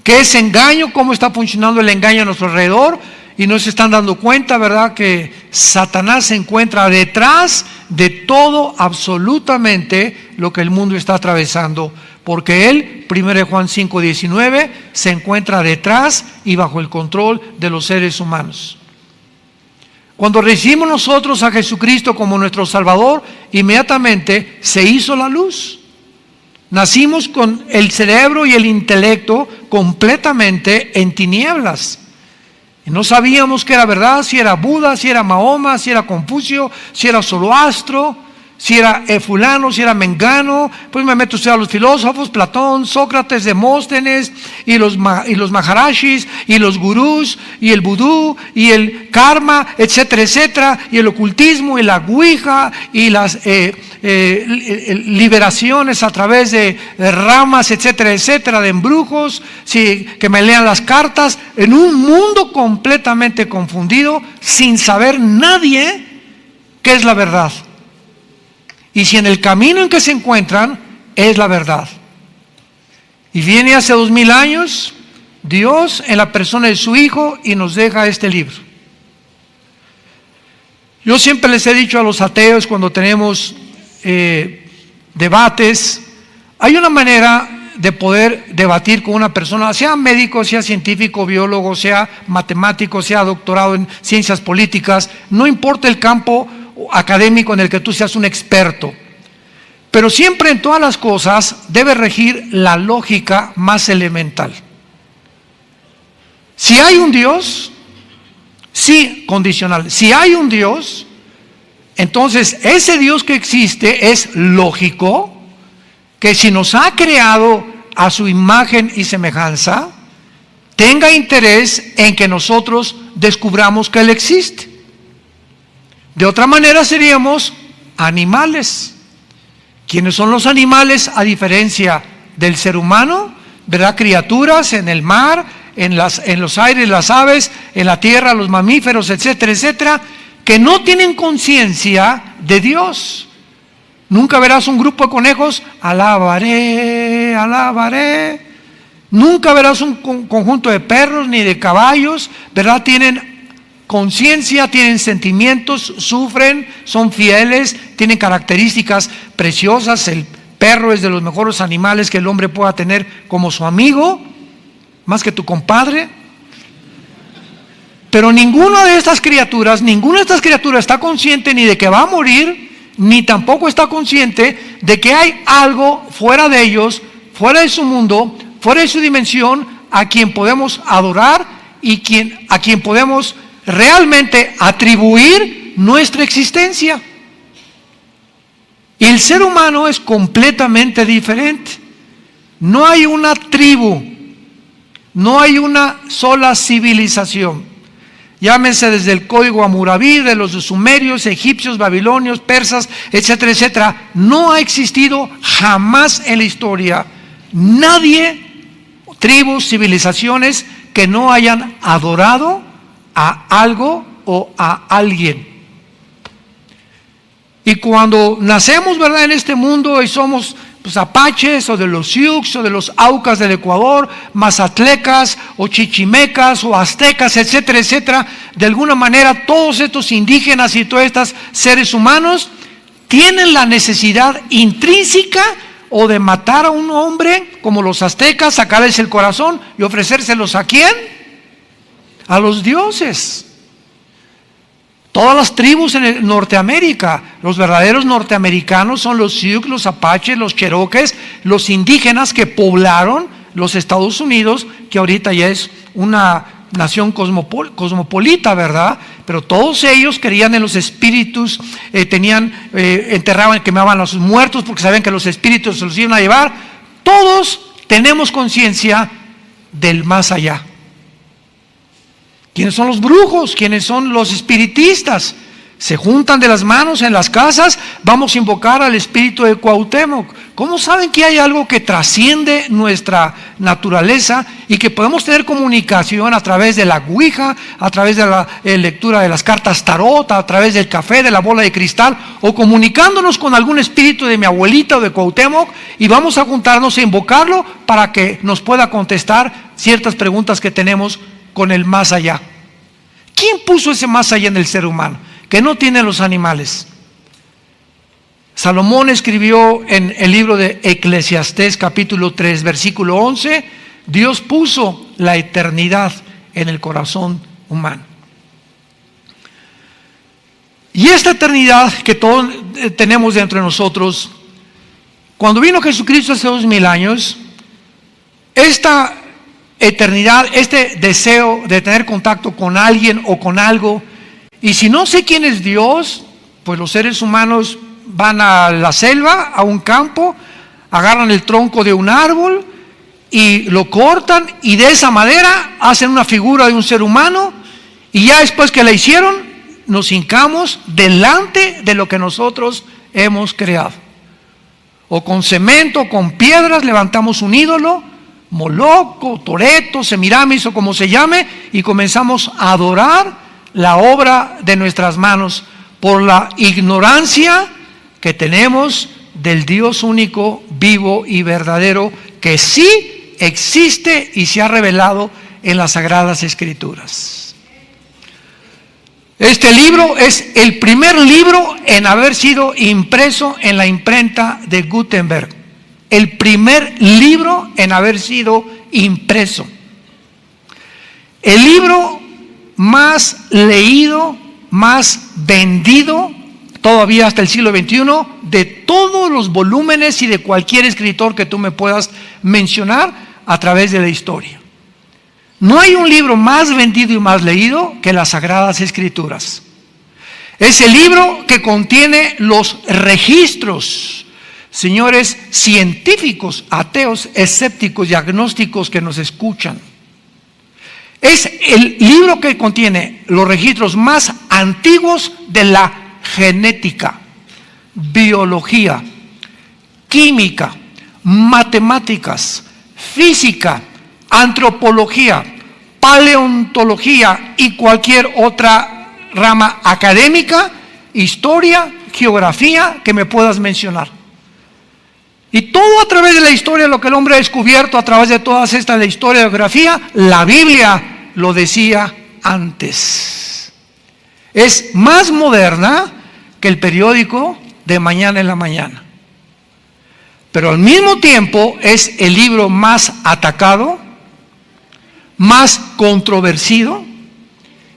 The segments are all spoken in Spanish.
¿Qué es engaño? ¿Cómo está funcionando el engaño a nuestro alrededor? Y no se están dando cuenta, ¿verdad?, que Satanás se encuentra detrás de todo, absolutamente, lo que el mundo está atravesando. Porque él, 1 Juan 5:19, se encuentra detrás y bajo el control de los seres humanos. Cuando recibimos nosotros a Jesucristo como nuestro Salvador, inmediatamente se hizo la luz. Nacimos con el cerebro y el intelecto completamente en tinieblas. Y no sabíamos qué era verdad, si era Buda, si era Mahoma, si era Confucio, si era Zoroastro, si era fulano, si era mengano. Pues me meto a los filósofos, Platón, Sócrates, Demóstenes, y los maharashis, y los gurús, y el vudú, y el karma, etcétera, etcétera, y el ocultismo, y la ouija, y las liberaciones a través de ramas, etcétera, etcétera, de embrujos, que me lean las cartas, en un mundo completamente confundido, sin saber nadie qué es la verdad. Y si en el camino en que se encuentran es la verdad. Y viene hace 2000 años Dios en la persona de su Hijo y nos deja este libro. Yo siempre les he dicho a los ateos cuando tenemos debates, hay una manera de poder debatir con una persona, sea médico, sea científico, biólogo, sea matemático, sea doctorado en ciencias políticas, no importa el campo académico en el que tú seas un experto, pero siempre en todas las cosas debe regir la lógica más elemental. Si hay un Dios, sí, condicional, si hay un Dios, entonces ese Dios que existe es lógico que si nos ha creado a su imagen y semejanza, tenga interés en que nosotros descubramos que Él existe. De otra manera seríamos animales. ¿Quiénes son los animales a diferencia del ser humano? ¿Verdad? Criaturas en el mar, en los aires, las aves, en la tierra, los mamíferos, etcétera, etcétera, que no tienen conciencia de Dios. Nunca verás un grupo de conejos, alabaré, alabaré. Nunca verás un conjunto de perros ni de caballos, ¿verdad? Tienen conciencia, tienen sentimientos, sufren, son fieles, tienen características preciosas. El perro es de los mejores animales que el hombre pueda tener como su amigo, más que tu compadre. Pero ninguna de estas criaturas está consciente ni de que va a morir, ni tampoco está consciente de que hay algo fuera de ellos, fuera de su mundo, fuera de su dimensión, a quien podemos adorar y a quien podemos realmente atribuir nuestra existencia. Y el ser humano es completamente diferente. No hay una tribu, no hay una sola civilización. Llámense desde el código Hammurabi, de los sumerios, egipcios, babilonios, persas, etcétera, etcétera. No ha existido jamás en la historia nadie, tribus, civilizaciones que no hayan adorado a algo o a alguien. Y cuando nacemos, ¿verdad?, en este mundo y somos apaches o de los Sioux o de los Aucas del Ecuador, mazatlecas o chichimecas o aztecas, etcétera, etcétera, de alguna manera todos estos indígenas y todos estos seres humanos tienen la necesidad intrínseca o de matar a un hombre como los aztecas, sacarles el corazón y ofrecérselos ¿a quién? A los dioses. Todas las tribus en Norteamérica, los verdaderos norteamericanos son los Sioux, los apaches, los cherokees, los indígenas que poblaron los Estados Unidos, que ahorita ya es una nación cosmopolita, ¿verdad? Pero todos ellos creían en los espíritus, enterraban, quemaban a sus muertos porque sabían que los espíritus se los iban a llevar. Todos tenemos conciencia del más allá. ¿Quiénes son los brujos? ¿Quiénes son los espiritistas? se juntan de las manos en las casas, vamos a invocar al espíritu de Cuauhtémoc. ¿Cómo saben que hay algo que trasciende nuestra naturaleza y que podemos tener comunicación a través de la ouija, a través de la lectura de las cartas tarot, a través del café, de la bola de cristal, o comunicándonos con algún espíritu de mi abuelita o de Cuauhtémoc, y vamos a juntarnos a invocarlo para que nos pueda contestar ciertas preguntas que tenemos con el más allá? ¿Quién puso ese más allá en el ser humano, que no tienen los animales? Salomón escribió en el libro de Eclesiastés capítulo 3 versículo 11, Dios puso la eternidad en el corazón humano. Y esta eternidad que todos tenemos dentro de nosotros, cuando vino Jesucristo hace 2000 años, esta eternidad, este deseo de tener contacto con alguien o con algo, y si no sé quién es Dios, pues los seres humanos van a la selva, a un campo, agarran el tronco de un árbol y lo cortan, y de esa madera hacen una figura de un ser humano, y ya después que la hicieron, nos hincamos delante de lo que nosotros hemos creado. O con cemento, o con piedras, levantamos un ídolo, Moloch, o Toreto, Semiramis, o como se llame, y comenzamos a adorar la obra de nuestras manos por la ignorancia que tenemos del Dios único, vivo y verdadero, que sí existe y se ha revelado en las Sagradas Escrituras. Este libro es el primer libro en haber sido impreso en la imprenta de Gutenberg. El primer libro en haber sido impreso. El libro más leído, más vendido, todavía hasta el siglo XXI, de todos los volúmenes y de cualquier escritor que tú me puedas mencionar a través de la historia. No hay un libro más vendido y más leído que las Sagradas Escrituras. Es el libro que contiene los registros, señores científicos, ateos, escépticos y agnósticos que nos escuchan. Es el libro que contiene los registros más antiguos de la genética, biología, química, matemáticas, física, antropología, paleontología y cualquier otra rama académica, historia, geografía que me puedas mencionar. Y todo a través de la historia, lo que el hombre ha descubierto a través de todas estas de historia y geografía, la Biblia lo decía antes. Es más moderna que el periódico de mañana en la mañana. Pero al mismo tiempo es el libro más atacado, más controvertido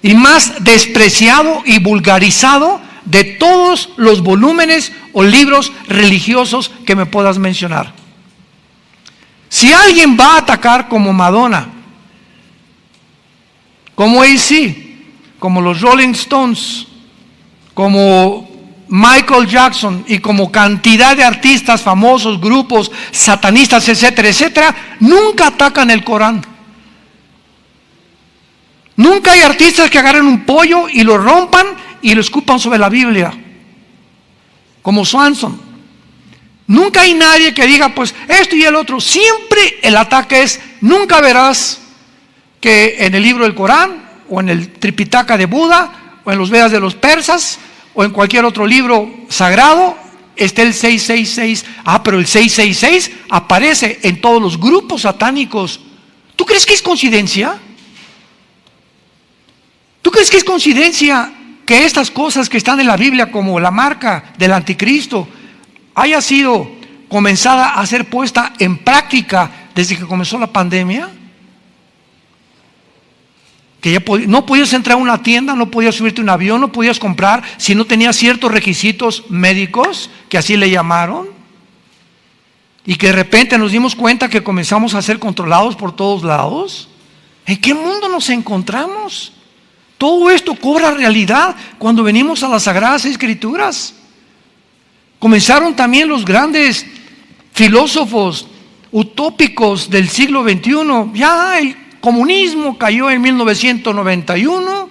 y más despreciado y vulgarizado de todos los volúmenes o libros religiosos que me puedas mencionar. Si alguien va a atacar como Madonna, como AC, como los Rolling Stones, como Michael Jackson y como cantidad de artistas famosos, grupos satanistas, etcétera, etcétera, nunca atacan el Corán. Nunca hay artistas que agarren un pollo y lo rompan y lo escupan sobre la Biblia, como Swanson. Nunca hay nadie que diga, pues esto y el otro. Siempre el ataque es, nunca verás que en el libro del Corán, o en el Tripitaka de Buda, o en los Vedas de los persas, o en cualquier otro libro sagrado, esté el 666. Pero el 666 aparece en todos los grupos satánicos. ¿Tú crees que es coincidencia? ¿Tú crees que es coincidencia que estas cosas que están en la Biblia, como la marca del anticristo, haya sido comenzada a ser puesta en práctica desde que comenzó la pandemia? Que ya no podías entrar a una tienda, no podías subirte a un avión, no podías comprar si no tenías ciertos requisitos médicos, que así le llamaron, y que de repente nos dimos cuenta que comenzamos a ser controlados por todos lados. ¿En qué mundo nos encontramos? Todo esto cobra realidad cuando venimos a las Sagradas Escrituras. Comenzaron también los grandes filósofos utópicos del siglo XXI. Ya el comunismo cayó en 1991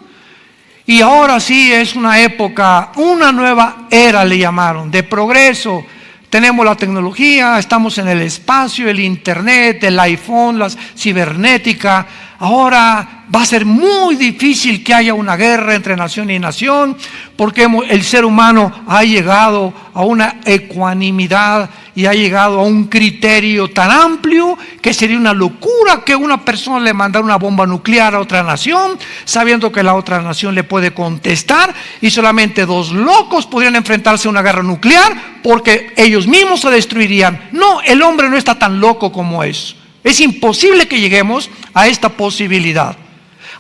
Y ahora sí es una época, una nueva era le llamaron, de progreso. Tenemos la tecnología, estamos en el espacio, el internet, el iPhone, la cibernética. Ahora va a ser muy difícil que haya una guerra entre nación y nación, porque el ser humano ha llegado a una ecuanimidad y ha llegado a un criterio tan amplio que sería una locura que una persona le mandara una bomba nuclear a otra nación, sabiendo que la otra nación le puede contestar, y solamente dos locos podrían enfrentarse a una guerra nuclear porque ellos mismos se destruirían. No, el hombre no está tan loco como eso. Es imposible que lleguemos a esta posibilidad.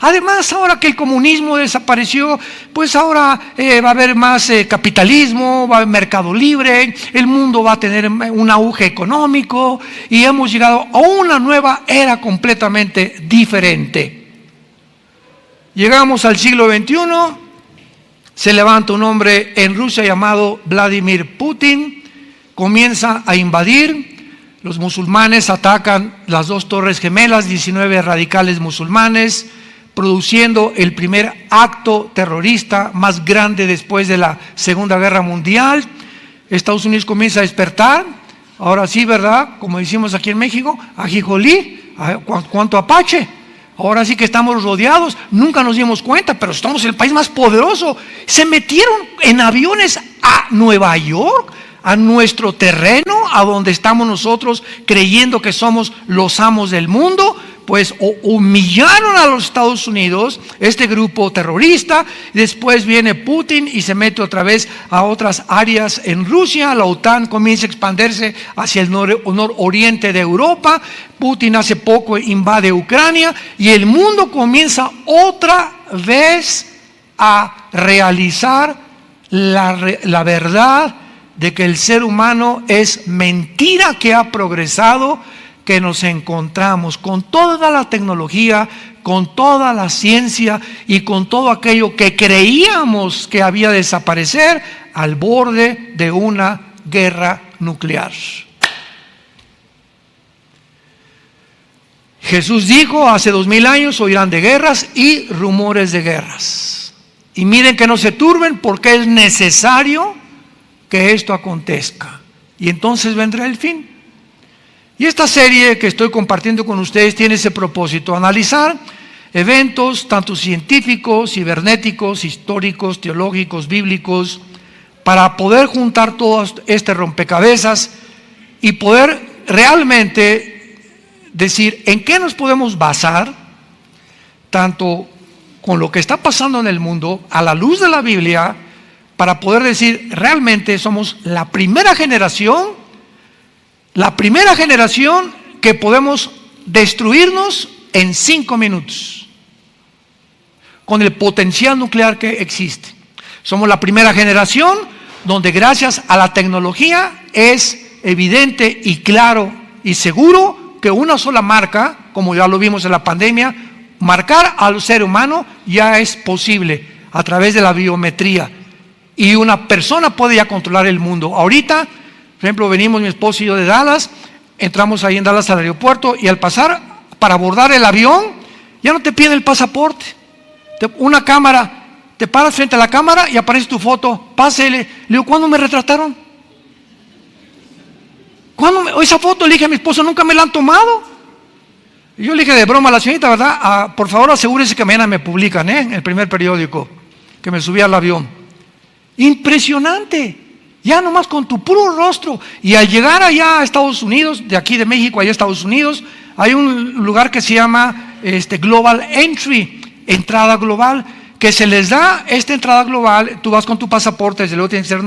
Además, ahora que el comunismo desapareció, pues ahora va a haber más capitalismo, va a haber mercado libre, el mundo va a tener un auge económico y hemos llegado a una nueva era completamente diferente. Llegamos al siglo XXI, se levanta un hombre en Rusia llamado Vladimir Putin, comienza a invadir. Los musulmanes atacan las dos torres gemelas, 19 radicales musulmanes, produciendo el primer acto terrorista más grande después de la Segunda Guerra Mundial. Estados Unidos comienza a despertar, ahora sí, ¿verdad? Como decimos aquí en México, ajijolí, cuánto apache. Ahora sí que estamos rodeados, nunca nos dimos cuenta, pero estamos en el país más poderoso. Se metieron en aviones a Nueva York, a nuestro terreno, a donde estamos nosotros creyendo que somos los amos del mundo. Pues humillaron a los Estados Unidos, este grupo terrorista. Después viene Putin y se mete otra vez a otras áreas en Rusia. La OTAN comienza a expandirse hacia el nororiente de Europa. Putin hace poco invade Ucrania y el mundo comienza otra vez a realizar la verdad de que el ser humano es mentira que ha progresado, que nos encontramos con toda la tecnología, con toda la ciencia y con todo aquello que creíamos que había de desaparecer al borde de una guerra nuclear. Jesús dijo hace 2000 años: oirán de guerras y rumores de guerras. Y miren que no se turben, porque es necesario que esto acontezca. Y entonces vendrá el fin. Y esta serie que estoy compartiendo con ustedes tiene ese propósito: analizar eventos tanto científicos, cibernéticos, históricos, teológicos, bíblicos, para poder juntar todo este rompecabezas y poder realmente decir en qué nos podemos basar, tanto con lo que está pasando en el mundo, a la luz de la Biblia, para poder decir realmente somos la primera generación que podemos destruirnos en 5 minutos con el potencial nuclear que existe. Somos la primera generación donde gracias a la tecnología es evidente y claro y seguro que una sola marca, como ya lo vimos en la pandemia, marcar al ser humano ya es posible a través de la biometría, y una persona puede ya controlar el mundo. Ahorita, por ejemplo, venimos mi esposo y yo de Dallas, entramos ahí en Dallas al aeropuerto, y al pasar para abordar el avión ya no te piden el pasaporte. Una cámara, te paras frente a la cámara y aparece tu foto. Pásele. Le digo: ¿cuándo me retrataron? Esa foto, le dije a mi esposo, nunca me la han tomado. Y yo le dije de broma a la señorita, ¿verdad? Por favor, asegúrese que mañana me publican, en el primer periódico, que me subí al avión. Impresionante. Ya nomás con tu puro rostro. Y al llegar allá a Estados Unidos, de aquí de México allá a Estados Unidos, hay un lugar que se llama Global Entry, entrada global, que se les da esta entrada global. Tú vas con tu pasaporte, desde luego tienes que ser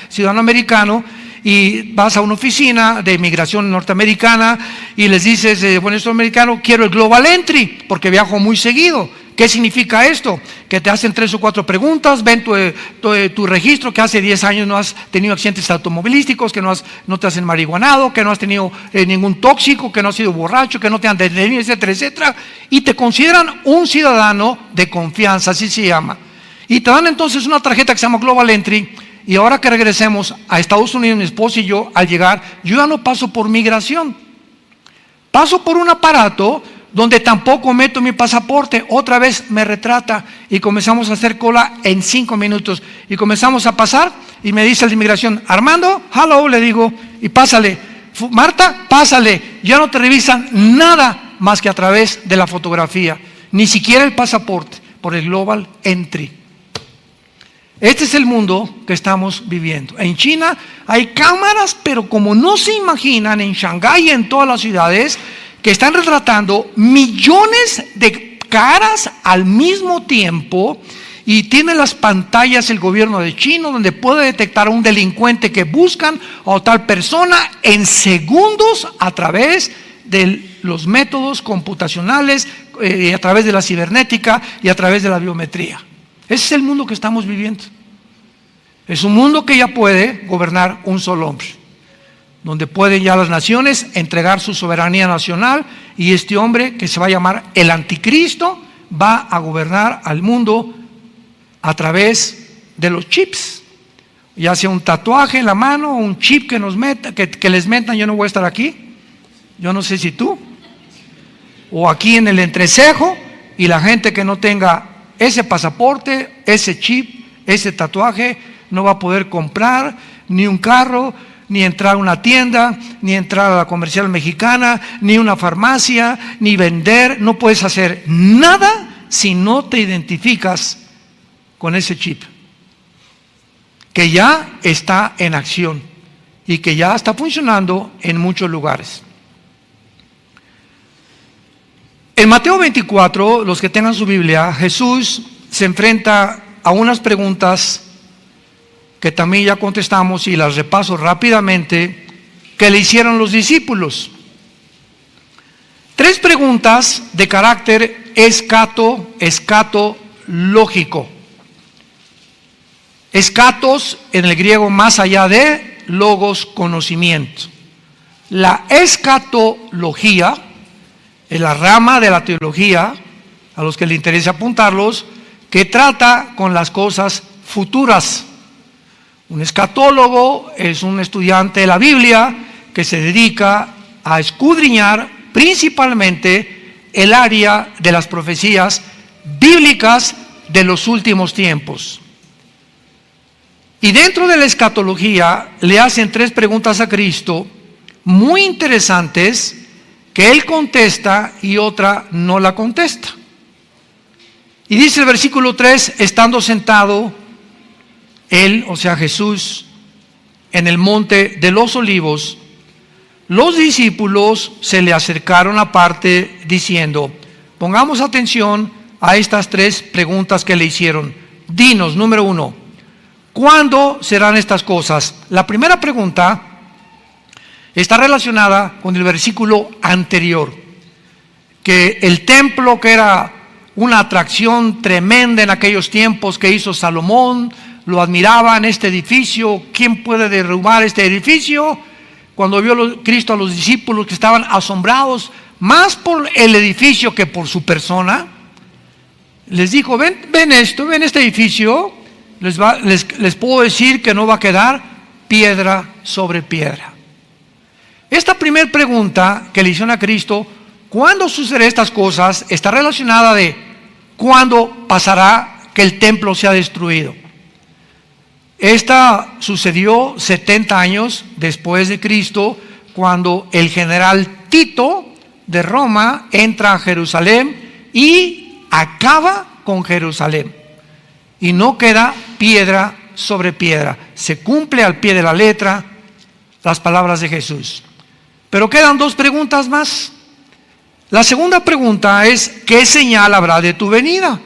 ciudadano americano, y vas a una oficina de inmigración norteamericana y les dices: bueno, estoy americano, quiero el Global Entry porque viajo muy seguido. ¿Qué significa esto? Que te hacen 3 o 4 preguntas, ven tu registro, que hace 10 años no has tenido accidentes automovilísticos, que no te has enmarihuanado, que no has tenido ningún tóxico, que no has sido borracho, que no te han detenido, etcétera, etcétera, y te consideran un ciudadano de confianza, así se llama. Y te dan entonces una tarjeta que se llama Global Entry. Y ahora que regresemos a Estados Unidos, mi esposo y yo, al llegar, yo ya no paso por migración, paso por un aparato donde tampoco meto mi pasaporte. Otra vez me retrata y comenzamos a hacer cola en 5 minutos. Y comenzamos a pasar y me dice el de inmigración: Armando, hello, le digo, y pásale. Marta, pásale. Ya no te revisan nada más que a través de la fotografía, ni siquiera el pasaporte, por el Global Entry. Este es el mundo que estamos viviendo. En China hay cámaras, pero como no se imaginan, en Shanghái y en todas las ciudades, que están retratando millones de caras al mismo tiempo, y tiene las pantallas el gobierno de China donde puede detectar a un delincuente que buscan a tal persona en segundos a través de los métodos computacionales, a través de la cibernética y a través de la biometría. Ese es el mundo que estamos viviendo. Es un mundo que ya puede gobernar un solo hombre, donde pueden ya las naciones entregar su soberanía nacional, y este hombre, que se va a llamar el anticristo, va a gobernar al mundo a través de los chips, ya sea un tatuaje en la mano o un chip que nos meta, que les metan. Yo no voy a estar aquí, yo no sé si tú, o aquí en el entrecejo, y la gente que no tenga ese pasaporte, ese chip, ese tatuaje, no va a poder comprar ni un carro, ni entrar a una tienda, ni entrar a la comercial mexicana, ni una farmacia, ni vender. No puedes hacer nada si no te identificas con ese chip, que ya está en acción y que ya está funcionando en muchos lugares. En Mateo 24, los que tengan su Biblia, Jesús se enfrenta a unas preguntas que también ya contestamos, y las repaso rápidamente, que le hicieron los discípulos. 3 preguntas de carácter escatológico. Escatos en el griego, más allá de, logos, conocimiento. La escatología es la rama de la teología, a los que les interesa apuntarlos, que trata con las cosas futuras. Un escatólogo es un estudiante de la Biblia que se dedica a escudriñar principalmente el área de las profecías bíblicas de los últimos tiempos. Y dentro de la escatología le hacen 3 preguntas a Cristo muy interesantes, que Él contesta y otra no la contesta. Y dice el versículo 3: estando sentado Él, o sea Jesús, en el monte de los olivos, los discípulos se le acercaron aparte diciendo: pongamos atención a estas 3 preguntas que le hicieron. Dinos, número 1, ¿cuándo serán estas cosas? La primera pregunta está relacionada con el versículo anterior, que el templo, que era una atracción tremenda en aquellos tiempos que hizo Salomón, lo admiraban, este edificio. ¿Quién puede derrumbar este edificio? Cuando vio Cristo a los discípulos, que estaban asombrados más por el edificio que por su persona, les dijo: ven este edificio, les puedo decir que no va a quedar piedra sobre piedra. Esta primera pregunta que le hicieron a Cristo, ¿cuándo sucederán estas cosas?, está relacionada de cuándo pasará que el templo sea destruido. Esta sucedió 70 años después de Cristo, cuando el general Tito de Roma entra a Jerusalén y acaba con Jerusalén. Y no queda piedra sobre piedra. Se cumple al pie de la letra las palabras de Jesús. Pero quedan 2 preguntas más. La segunda pregunta es: ¿qué señal habrá de tu venida?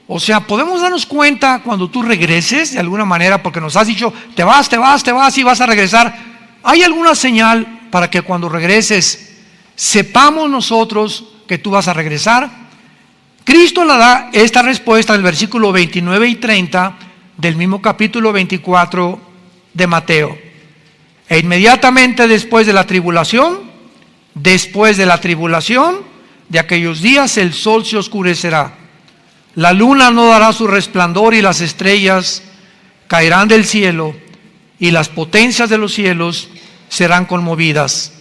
O sea, podemos darnos cuenta cuando tú regreses, de alguna manera, porque nos has dicho, te vas y vas a regresar. ¿Hay alguna señal para que cuando regreses sepamos nosotros que tú vas a regresar? Cristo le da esta respuesta en el versículo 29 y 30 del mismo capítulo 24 de Mateo. E inmediatamente después de la tribulación de aquellos días, el sol se oscurecerá, la luna no dará su resplandor, y las estrellas caerán del cielo, y las potencias de los cielos serán conmovidas.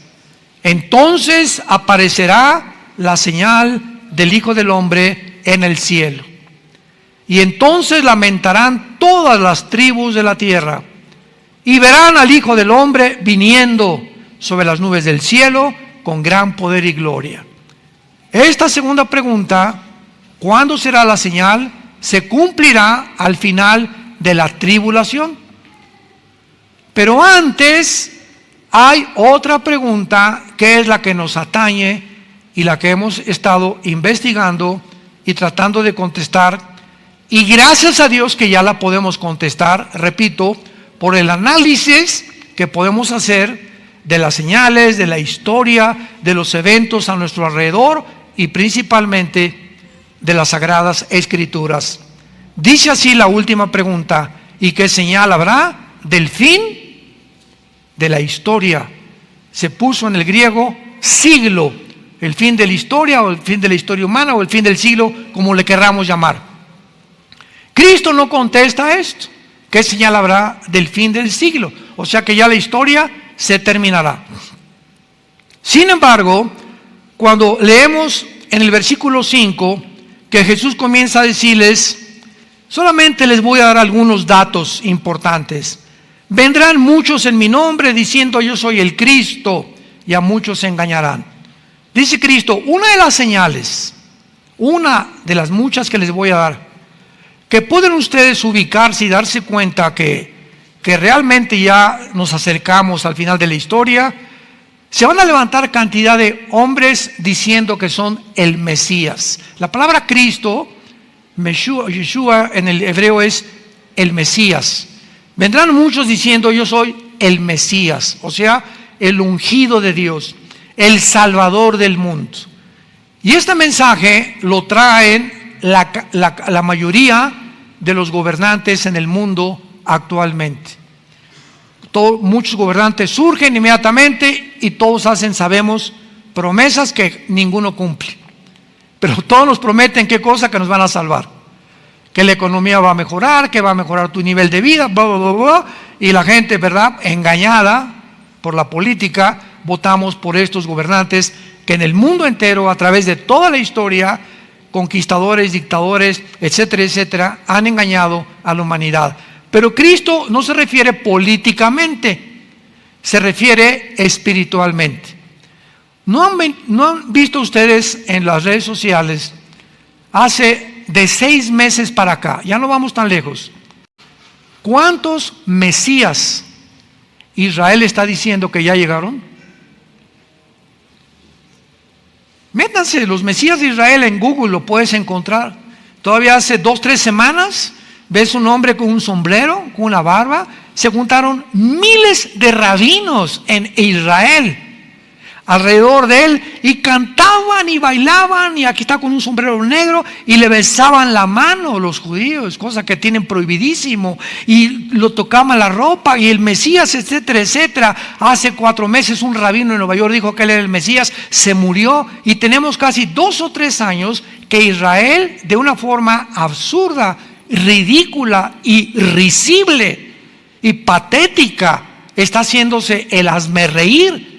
Entonces aparecerá la señal del Hijo del Hombre en el cielo. Y entonces lamentarán todas las tribus de la tierra, y verán al Hijo del Hombre viniendo sobre las nubes del cielo con gran poder y gloria. Esta segunda pregunta, ¿cuándo será la señal?, se cumplirá al final de la tribulación. Pero antes hay otra pregunta que es la que nos atañe y la que hemos estado investigando y tratando de contestar, y gracias a Dios que ya la podemos contestar, repito, por el análisis que podemos hacer de las señales, de la historia, de los eventos a nuestro alrededor y principalmente de las Sagradas Escrituras. Dice así la última pregunta: ¿y qué señal habrá del fin de la historia? Se puso en el griego siglo, el fin de la historia o el fin de la historia humana o el fin del siglo, como le querramos llamar. Cristo no contesta esto. ¿Qué señal habrá del fin del siglo? O sea que ya la historia se terminará. Sin embargo, cuando leemos en el versículo 5 que Jesús comienza a decirles, solamente les voy a dar algunos datos importantes. Vendrán muchos en mi nombre diciendo yo soy el Cristo, y a muchos se engañarán. Dice Cristo, una de las señales, una de las muchas que les voy a dar, que pueden ustedes ubicarse y darse cuenta que realmente ya nos acercamos al final de la historia. Se van a levantar cantidad de hombres diciendo que son el Mesías. La palabra Cristo, Yeshua en el hebreo es el Mesías. Vendrán muchos diciendo yo soy el Mesías, o sea, el ungido de Dios, el Salvador del mundo. Y este mensaje lo traen la mayoría de los gobernantes en el mundo actualmente. Muchos gobernantes surgen inmediatamente y todos hacen, sabemos, promesas que ninguno cumple. Pero todos nos prometen qué cosa, que nos van a salvar, que la economía va a mejorar, que va a mejorar tu nivel de vida, bla, bla, bla, bla. Y la gente, ¿verdad?, engañada por la política, votamos por estos gobernantes que en el mundo entero, a través de toda la historia, conquistadores, dictadores, etcétera, etcétera, han engañado a la humanidad. Pero Cristo no se refiere políticamente, se refiere espiritualmente. ¿No han visto ustedes en las redes sociales, hace de 6 meses para acá, ya no vamos tan lejos, cuántos Mesías Israel está diciendo que ya llegaron? Métanse los Mesías de Israel en Google, lo puedes encontrar. Todavía hace 2-3 semanas ves un hombre con un sombrero, con una barba. Se juntaron miles de rabinos en Israel alrededor de él y cantaban y bailaban, y aquí está con un sombrero negro, y le besaban la mano los judíos, cosa que tienen prohibidísimo, y lo tocaban la ropa, y el Mesías, etcétera, etcétera. Hace 4 meses un rabino en Nueva York dijo que él era el Mesías, se murió, y tenemos casi 2 o 3 años que Israel, de una forma absurda, ridícula y risible y patética, está haciéndose el hazmerreír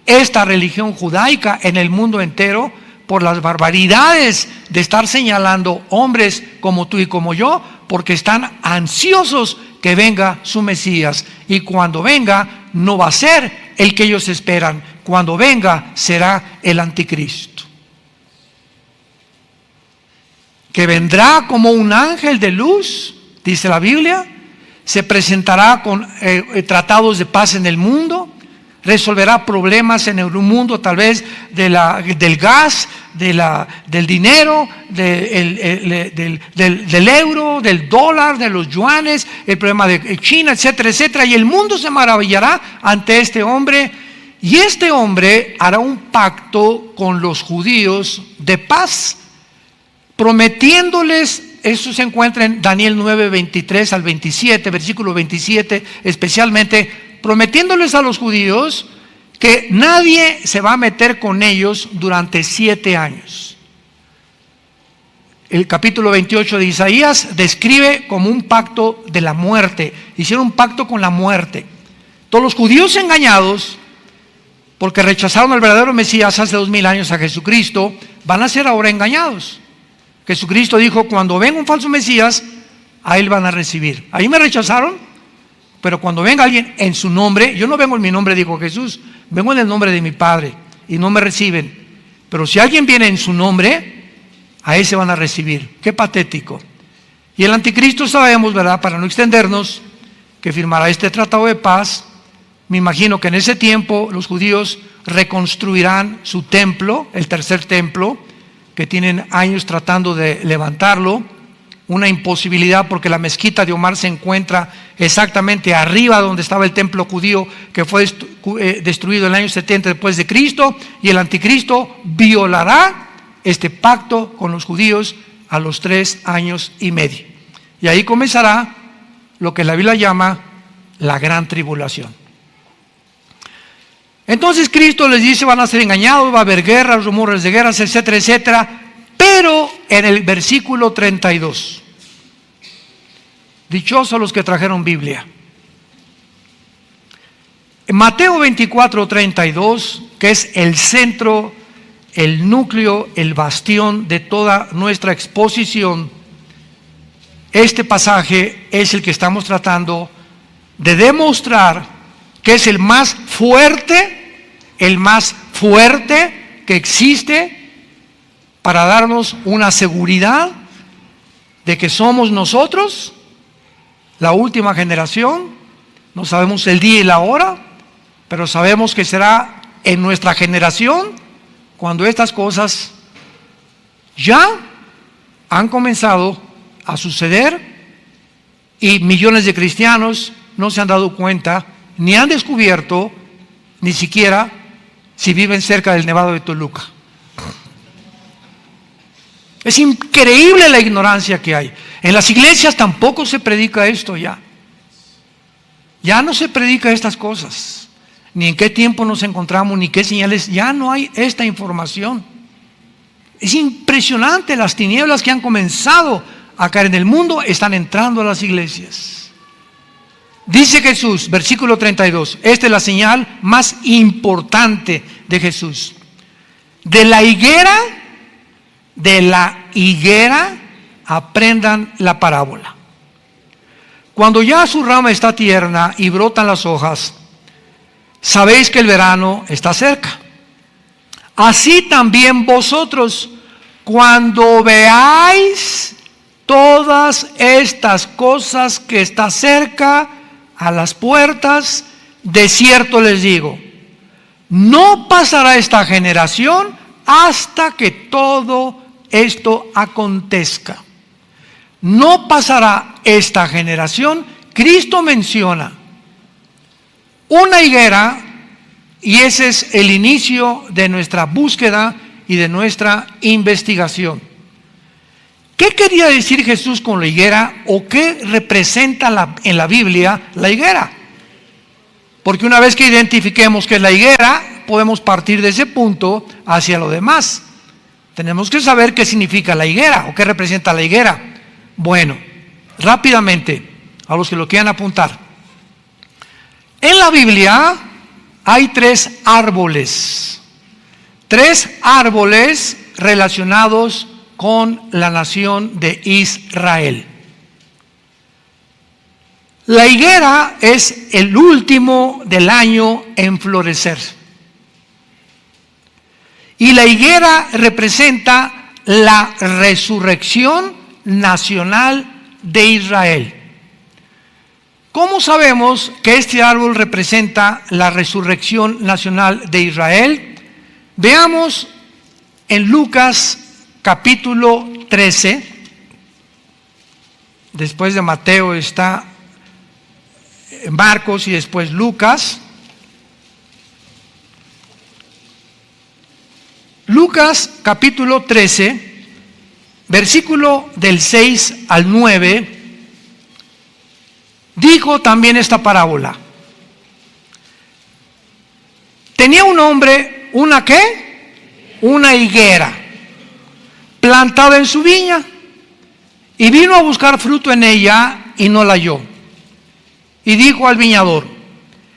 esta religión judaica en el mundo entero por las barbaridades de estar señalando hombres como tú y como yo, porque están ansiosos que venga su Mesías, y cuando venga no va a ser el que ellos esperan. Cuando venga será el anticristo, que vendrá como un ángel de luz, dice la Biblia, se presentará con tratados de paz en el mundo, resolverá problemas en el mundo, tal vez del gas, del dinero, del euro, del dólar, de los yuanes, el problema de China, etcétera, etcétera. Y el mundo se maravillará ante este hombre, y este hombre hará un pacto con los judíos de paz, prometiéndoles. Eso se encuentra en Daniel 9, 23 al 27, versículo 27 especialmente, prometiéndoles a los judíos que nadie se va a meter con ellos durante 7 años. El capítulo 28 de Isaías describe como un pacto de la muerte. Hicieron un pacto con la muerte. Todos los judíos engañados porque rechazaron al verdadero Mesías hace 2000 años, a Jesucristo, van a ser ahora engañados. Jesucristo dijo, cuando venga un falso Mesías, a él van a recibir. Ahí me rechazaron, pero cuando venga alguien en su nombre, yo no vengo en mi nombre, dijo Jesús, vengo en el nombre de mi Padre, y no me reciben. Pero si alguien viene en su nombre, a ese van a recibir. Qué patético. Y el anticristo sabemos, ¿verdad?, para no extendernos, que firmará este tratado de paz. Me imagino que en ese tiempo los judíos reconstruirán su templo, el tercer templo, que tienen años tratando de levantarlo. Una imposibilidad porque la mezquita de Omar se encuentra exactamente arriba donde estaba el templo judío, que fue destruido en el año 70 después de Cristo, y el anticristo violará este pacto con los judíos a los 3 años y medio. Y ahí comenzará lo que la Biblia llama la gran tribulación. Entonces Cristo les dice, van a ser engañados, va a haber guerras, rumores de guerras, etcétera, etcétera. Pero en el versículo 32, dichosos los que trajeron Biblia. En Mateo 24, 32, que es el centro, el núcleo, el bastión de toda nuestra exposición, este pasaje es el que estamos tratando de demostrar que es el más fuerte que existe para darnos una seguridad de que somos nosotros, la última generación. No sabemos el día y la hora, pero sabemos que será en nuestra generación cuando estas cosas ya han comenzado a suceder y millones de cristianos no se han dado cuenta, ni han descubierto, ni siquiera si viven cerca del Nevado de Toluca. Es increíble la ignorancia que hay. En las iglesias tampoco se predica esto ya. Ya no se predica estas cosas. Ni en qué tiempo nos encontramos, ni qué señales. Ya no hay esta información. Es impresionante las tinieblas que han comenzado a caer en el mundo, están entrando a las iglesias. Dice Jesús, versículo 32, esta es la señal más importante de Jesús. De la higuera aprendan la parábola. Cuando ya su rama está tierna y brotan las hojas, sabéis que el verano está cerca. Así también vosotros, cuando veáis todas estas cosas que está cerca a las puertas, de cierto les digo, no pasará esta generación hasta que todo esto acontezca. No pasará esta generación. Cristo menciona una higuera y ese es el inicio de nuestra búsqueda y de nuestra investigación. ¿Qué quería decir Jesús con la higuera o qué representa en la Biblia la higuera? Porque una vez que identifiquemos qué es la higuera, podemos partir de ese punto hacia lo demás. Tenemos que saber qué significa la higuera o qué representa la higuera. Bueno, rápidamente, a los que lo quieran apuntar. En la Biblia hay 3 árboles. 3 árboles relacionados con la nación de Israel. La higuera es el último del año en florecer. Y la higuera representa la resurrección nacional de Israel. ¿Cómo sabemos que este árbol representa la resurrección nacional de Israel? Veamos en Lucas capítulo 13, después de Mateo está Marcos y después Lucas. Lucas capítulo 13, versículo del 6 al 9, dijo también esta parábola. Tenía un hombre, ¿una qué? Una higuera plantada en su viña, y vino a buscar fruto en ella y no la halló. Y dijo al viñador: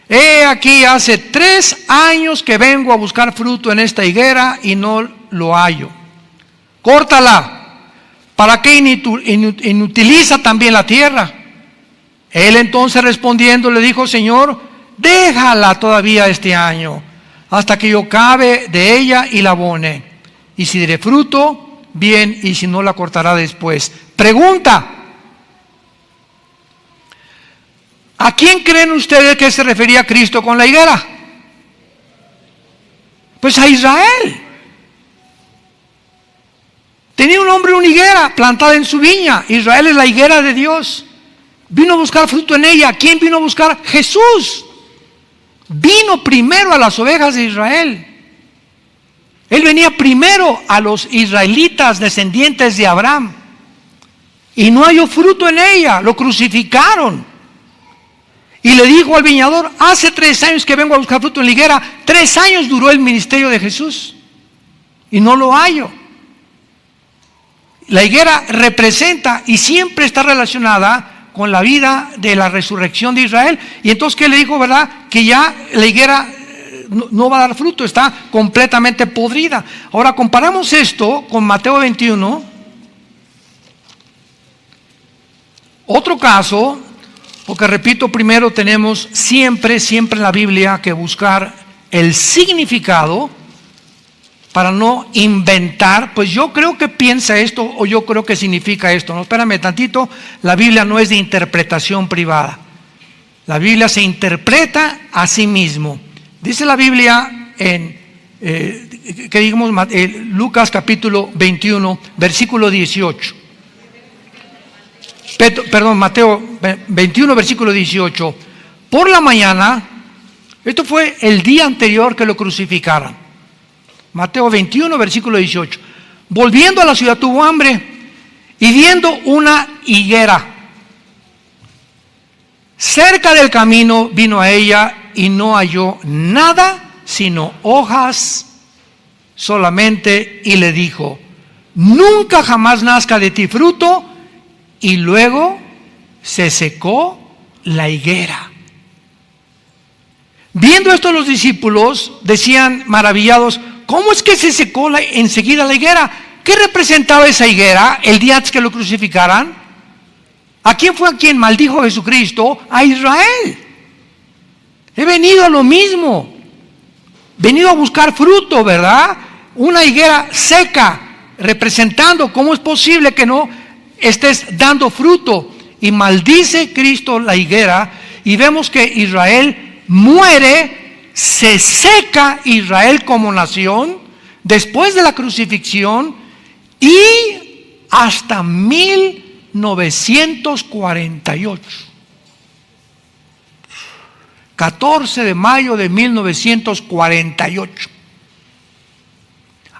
He aquí hace 3 años que vengo a buscar fruto en esta higuera y no lo hallo. Córtala, ¿para qué inutiliza también la tierra? Él entonces respondiendo le dijo: Señor, déjala todavía este año, hasta que yo cabe de ella y la abone. Y si diré fruto, bien, y si no, la cortará después. Pregunta: ¿a quién creen ustedes que se refería Cristo con la higuera? Pues a Israel. Tenía un hombre una higuera plantada en su viña. Israel es la higuera de Dios. Vino a buscar fruto en ella. ¿Quién vino a buscar? Jesús. Vino primero a las ovejas de Israel. Él venía primero a los israelitas descendientes de Abraham. Y no halló fruto en ella. Lo crucificaron. Y le dijo al viñador: hace 3 años que vengo a buscar fruto en la higuera. 3 años duró el ministerio de Jesús. Y no lo hallo. La higuera representa y siempre está relacionada con la vida de la resurrección de Israel. Y entonces, ¿qué le dijo, verdad? Que ya la higuera no va a dar fruto, está completamente podrida. Ahora comparamos esto con Mateo 21. Otro caso, porque repito, primero tenemos siempre en la Biblia que buscar el significado para no inventar. Pues yo creo que piensa esto, o yo creo que significa esto. No, espérame tantito, la Biblia no es de interpretación privada. La Biblia se interpreta a sí mismo. Dice la Biblia en Lucas capítulo 21, versículo 18. Mateo 21, versículo 18. Por la mañana, esto fue el día anterior que lo crucificaran. Mateo 21, versículo 18. Volviendo a la ciudad tuvo hambre, y viendo una higuera cerca del camino, vino a ella y no halló nada sino hojas solamente, y le dijo: nunca jamás nazca de ti fruto. Y luego se secó la higuera. Viendo esto, los discípulos decían maravillados: ¿cómo es que se secó enseguida la higuera? ¿Qué representaba esa higuera el día antes que lo crucificaran? ¿A quién fue a quien maldijo Jesucristo? A Israel. He venido a lo mismo. Venido a buscar fruto, ¿verdad? Una higuera seca, representando cómo es posible que no estés dando fruto. Y maldice Cristo la higuera, y vemos que Israel muere, se seca Israel como nación después de la crucifixión, y hasta 1948, 14 de mayo de 1948,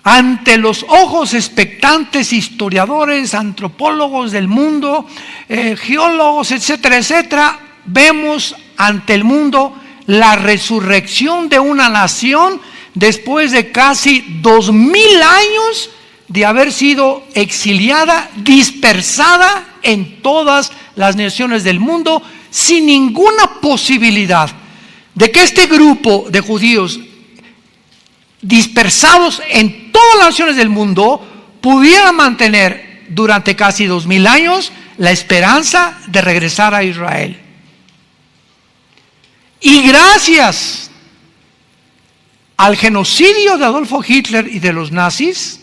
ante los ojos expectantes historiadores, antropólogos del mundo, geólogos, etcétera, etcétera, vemos ante el mundo la resurrección de una nación después de casi 2000 años de haber sido exiliada, dispersada en todas las naciones del mundo, sin ninguna posibilidad de que este grupo de judíos dispersados en todas las naciones del mundo pudiera mantener durante casi 2000 años la esperanza de regresar a Israel. Y gracias al genocidio de Adolfo Hitler y de los nazis,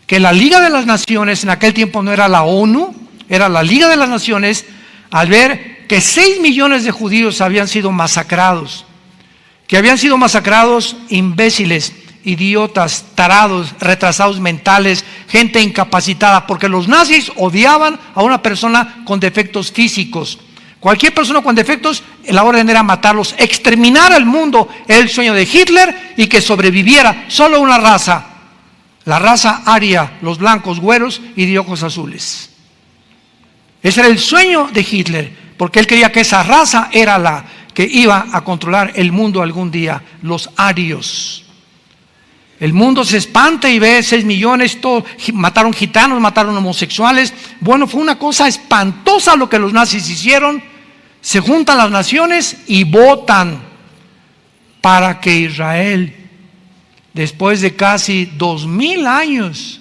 que la Liga de las Naciones, en aquel tiempo no era la ONU, era la Liga de las Naciones, al ver que 6 millones de judíos habían sido masacrados, que habían sido masacrados imbéciles, idiotas, tarados, retrasados mentales, gente incapacitada, porque los nazis odiaban a una persona con defectos físicos. Cualquier persona con defectos, la orden era matarlos, exterminar al mundo. Era el sueño de Hitler, y que sobreviviera solo una raza, la raza aria, los blancos, güeros y de ojos azules. Ese era el sueño de Hitler, porque él creía que esa raza era la que iba a controlar el mundo algún día, los arios. El mundo se espanta y ve 6 millones, todo, mataron gitanos, mataron homosexuales. Bueno, fue una cosa espantosa lo que los nazis hicieron. Se juntan las naciones y votan para que Israel, después de casi 2000 años,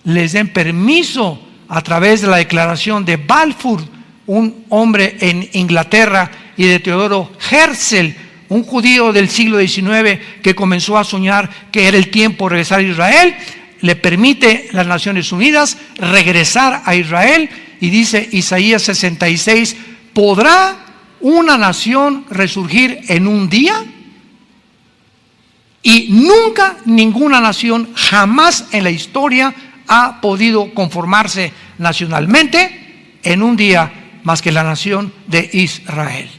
les den permiso a través de la declaración de Balfour, un hombre en Inglaterra, y de Teodoro Herzl, un judío del siglo XIX que comenzó a soñar que era el tiempo de regresar a Israel. Le permite las Naciones Unidas regresar a Israel, y dice Isaías 66, ¿podrá una nación resurgir en un día? Y nunca ninguna nación jamás en la historia ha podido conformarse nacionalmente en un día más que la nación de Israel.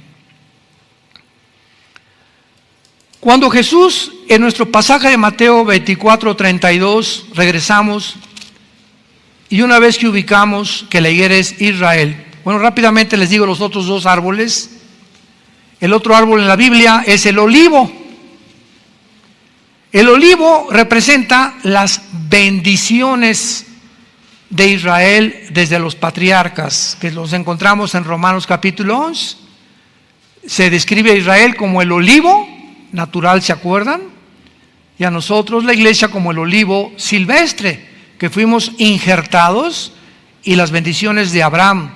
Cuando Jesús, en nuestro pasaje de Mateo 24:32, regresamos, y una vez que ubicamos que la higuera es Israel, bueno, rápidamente les digo los otros dos árboles. El otro árbol en la Biblia es el olivo. El olivo representa las bendiciones de Israel desde los patriarcas, que los encontramos en Romanos capítulo 11. Se describe a Israel como el olivo natural, ¿se acuerdan? Y a nosotros, la iglesia, como el olivo silvestre, que fuimos injertados, y las bendiciones de Abraham,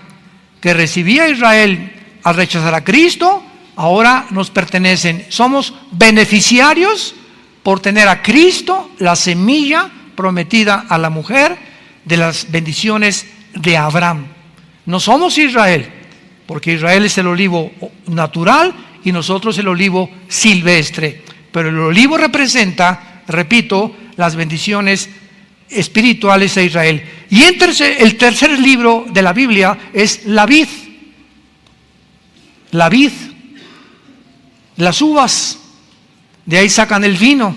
que recibía Israel al rechazar a Cristo, ahora nos pertenecen. Somos beneficiarios por tener a Cristo, la semilla prometida a la mujer, de las bendiciones de Abraham. No somos Israel, porque Israel es el olivo natural y nosotros el olivo silvestre. Pero el olivo representa, repito, las bendiciones espirituales de Israel. Y el tercer libro de la Biblia es la vid. La vid, las uvas, de ahí sacan el vino,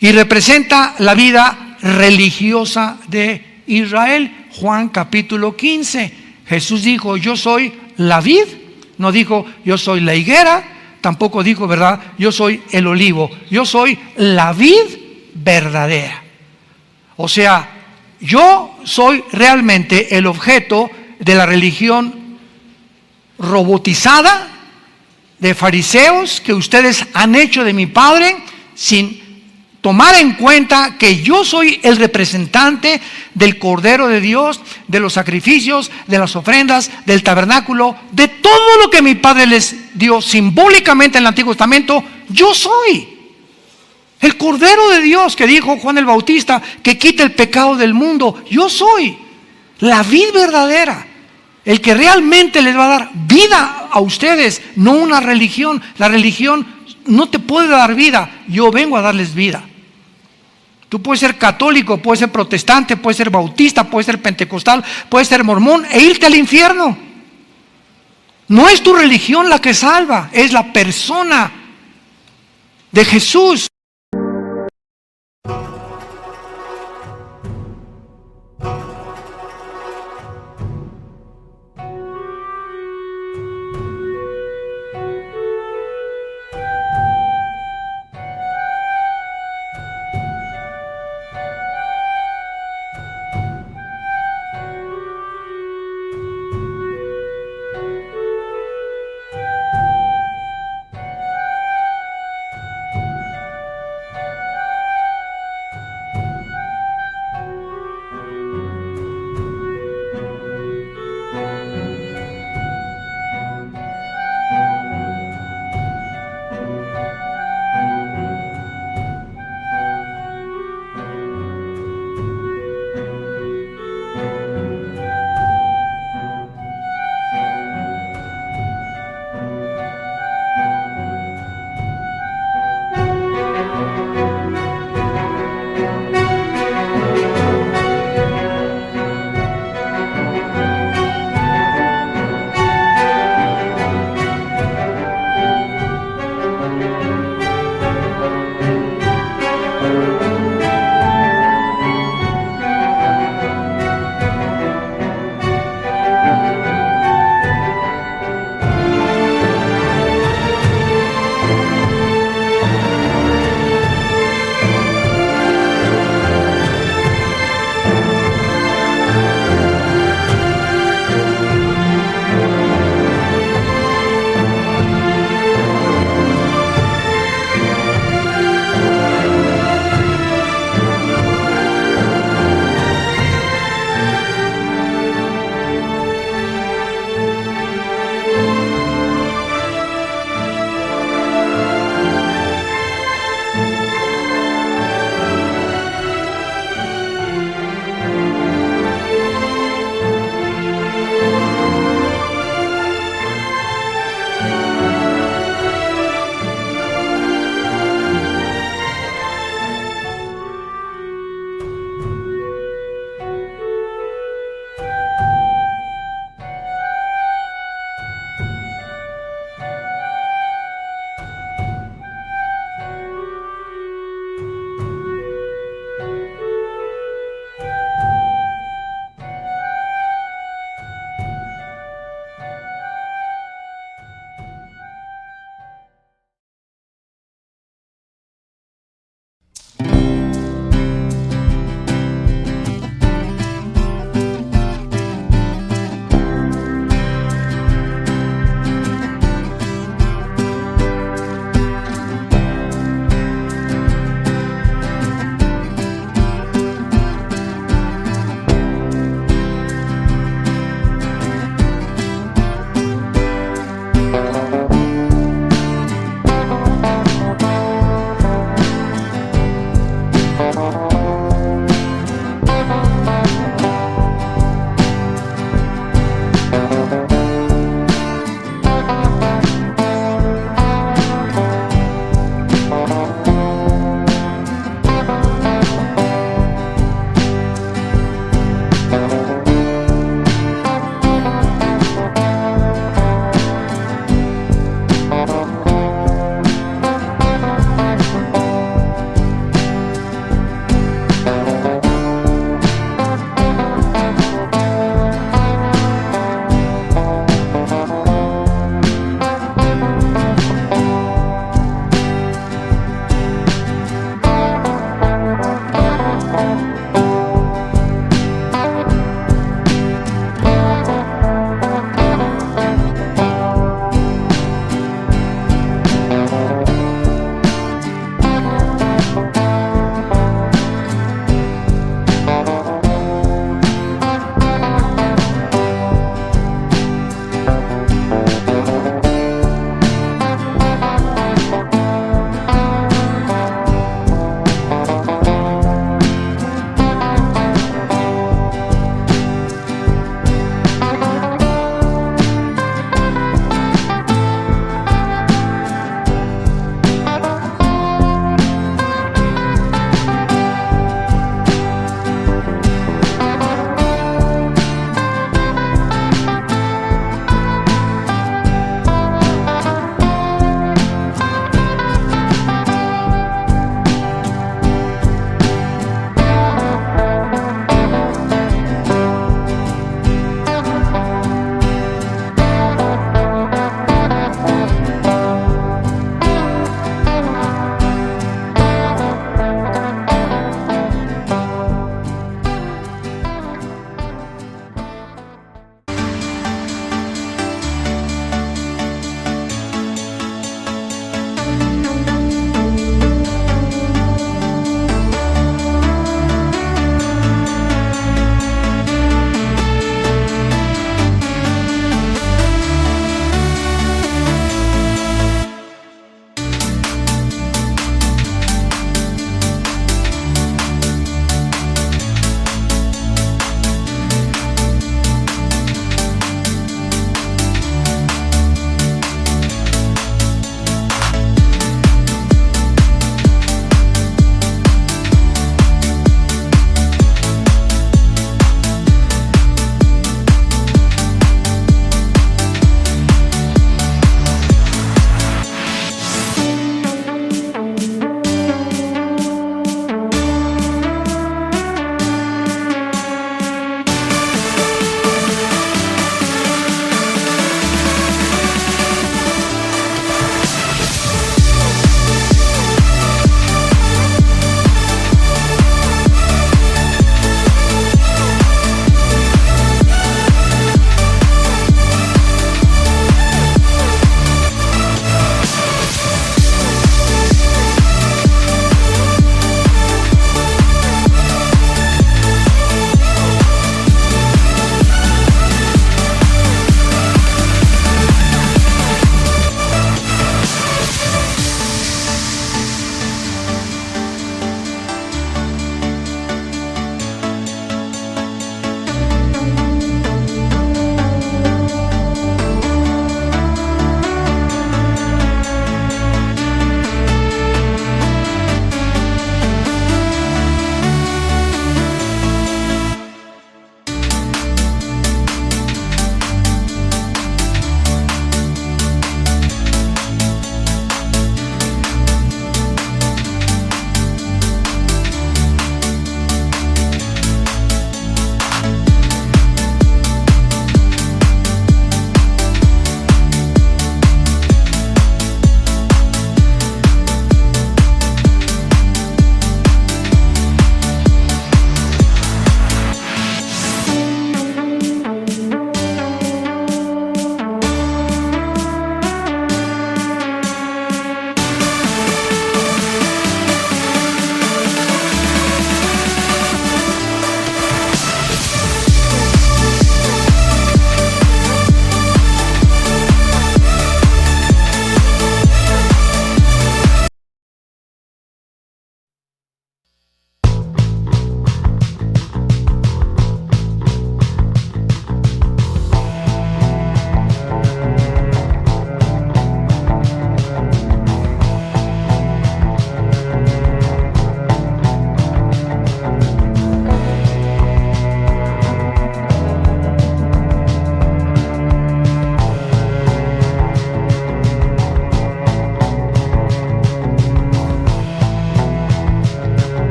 y representa la vida religiosa de Israel. Juan capítulo 15, Jesús dijo, yo soy la vid. No dijo, yo soy la higuera. Tampoco dijo, ¿verdad?, yo soy el olivo. Yo soy la vid verdadera. O sea, yo soy realmente el objeto de la religión robotizada de fariseos que ustedes han hecho de mi Padre, sin tomar en cuenta que yo soy el representante del Cordero de Dios, de los sacrificios, de las ofrendas, del tabernáculo, de todo lo que mi Padre les dio simbólicamente en el Antiguo Testamento. Yo soy el Cordero de Dios que dijo Juan el Bautista, que quita el pecado del mundo. Yo soy la vid verdadera, el que realmente les va a dar vida a ustedes, no una religión. La religión no te puede dar vida, yo vengo a darles vida. Tú puedes ser católico, puedes ser protestante, puedes ser bautista, puedes ser pentecostal, puedes ser mormón e irte al infierno. No es tu religión la que salva, es la persona de Jesús.